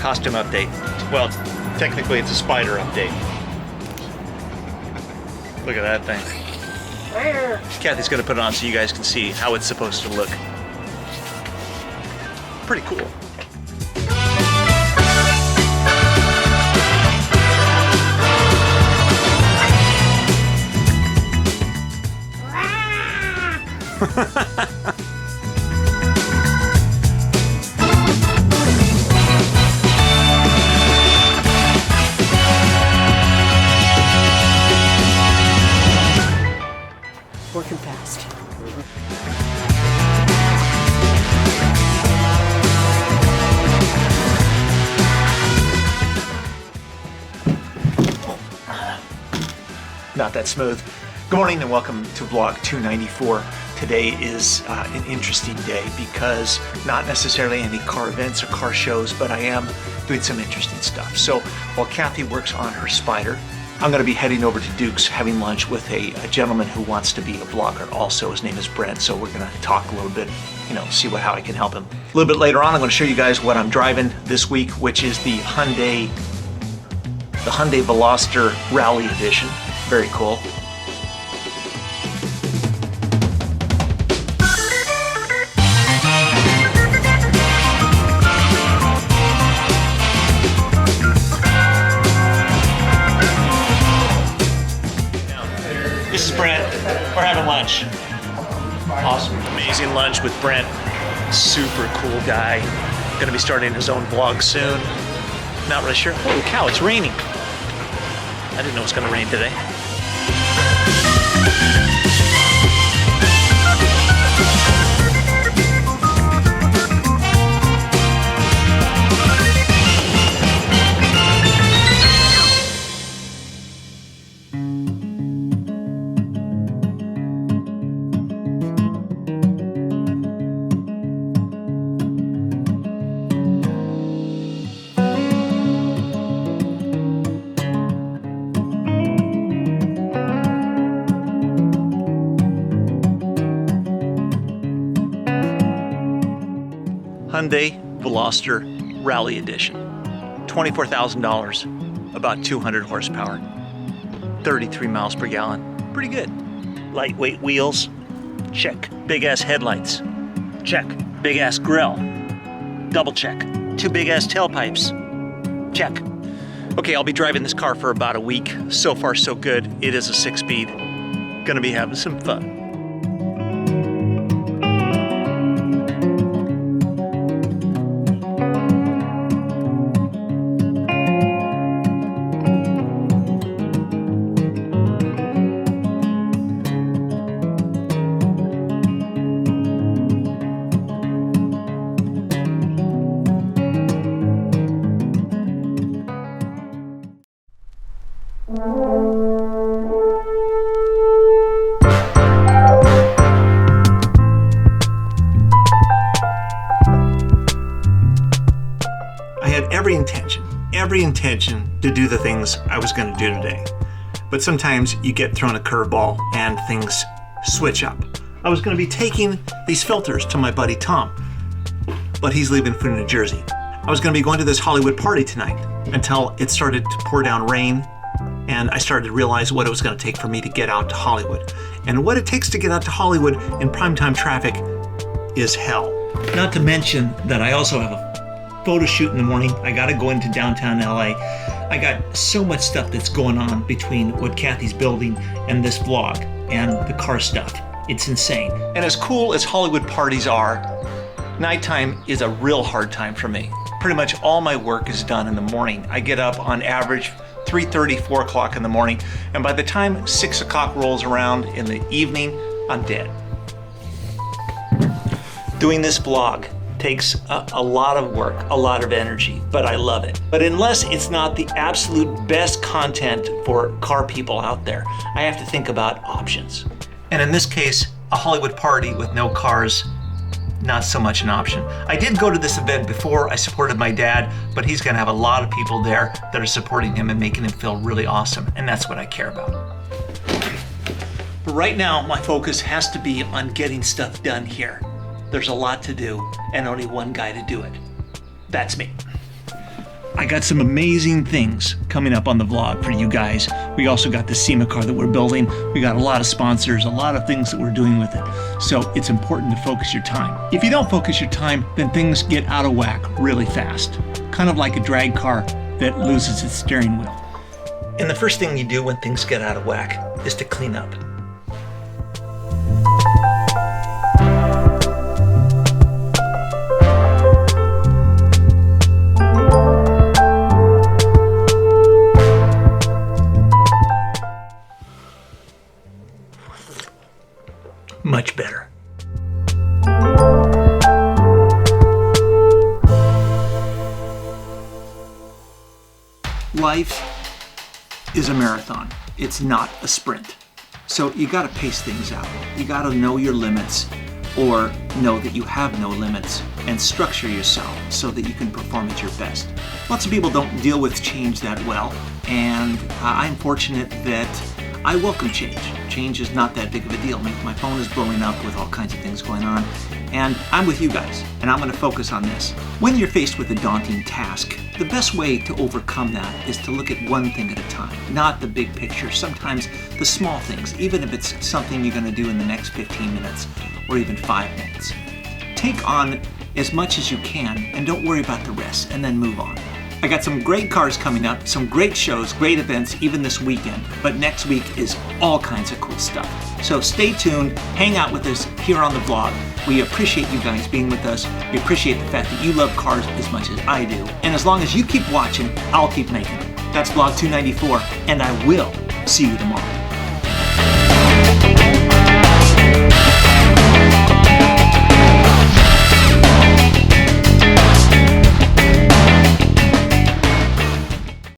costume update. Well, technically it's a spider update. Look at that thing. Kathy's gonna put it on so you guys can see how it's supposed to look. Pretty cool. Working fast. Not that smooth. Good morning and welcome to vlog 294. Today is an interesting day because not necessarily any car events or car shows, but I am doing some interesting stuff. So while Kathy works on her spider, I'm going to be heading over to Duke's, having lunch with a gentleman who wants to be a vlogger also. His name is Brent, so we're going to talk a little bit, see how I can help him. A little bit later on, I'm going to show you guys what I'm driving this week, which is the Hyundai Veloster Rally Edition. Very cool. This is Brent. We're having lunch. Awesome. Amazing lunch with Brent. Super cool guy. Gonna be starting his own vlog soon. Not really sure. Holy cow, it's raining. I didn't know it was gonna rain today. Hyundai Veloster Rally Edition. $24,000, about 200 horsepower, 33 miles per gallon. Pretty good. Lightweight wheels, check. Big ass headlights, check. Big ass grille, double check. Two big ass tailpipes, check. Okay, I'll be driving this car for about a week. So far so good. It is a 6-speed. Gonna be having some fun. Every intention to do the things I was going to do today. But sometimes you get thrown a curveball and things switch up. I was going to be taking these filters to my buddy Tom, but he's leaving for New Jersey. I was going to be going to this Hollywood party tonight until it started to pour down rain, and I started to realize what it was going to take for me to get out to Hollywood. And what it takes to get out to Hollywood in primetime traffic is hell. Not to mention that I also have a photo shoot in the morning. I got to go into downtown LA. I got so much stuff that's going on between what Kathy's building and this vlog and the car stuff. It's insane. And as cool as Hollywood parties are, nighttime is a real hard time for me. Pretty much all my work is done in the morning. I get up on average 3:30, 4 o'clock in the morning, and by the time 6 o'clock rolls around in the evening, I'm dead. Doing this vlog takes a lot of work, a lot of energy, but I love it. But unless it's not the absolute best content for car people out there, I have to think about options. And in this case, a Hollywood party with no cars, not so much an option. I did go to this event before. I supported my dad, but he's gonna have a lot of people there that are supporting him and making him feel really awesome, and that's what I care about. But right now, my focus has to be on getting stuff done here. There's a lot to do and only one guy to do it. That's me. I got some amazing things coming up on the vlog for you guys. We also got the SEMA car that we're building. We got a lot of sponsors, a lot of things that we're doing with it. So it's important to focus your time. If you don't focus your time, then things get out of whack really fast. Kind of like a drag car that loses its steering wheel. And the first thing you do when things get out of whack is to clean up. Much better. Life is a marathon. It's not a sprint. So you got to pace things out. You got to know your limits, or know that you have no limits, and structure yourself so that you can perform at your best. Lots of people don't deal with change that well, and I'm fortunate that I welcome change. Change is not that big of a deal. My phone is blowing up with all kinds of things going on, and I'm with you guys, and I'm going to focus on this. When you're faced with a daunting task, the best way to overcome that is to look at one thing at a time, not the big picture. Sometimes the small things, even if it's something you're going to do in the next 15 minutes or even 5 minutes. Take on as much as you can and don't worry about the rest, and then move on. I got some great cars coming up, some great shows, great events, even this weekend. But next week is all kinds of cool stuff. So stay tuned, hang out with us here on the vlog. We appreciate you guys being with us. We appreciate the fact that you love cars as much as I do. And as long as you keep watching, I'll keep making them. That's vlog 294, and I will see you tomorrow.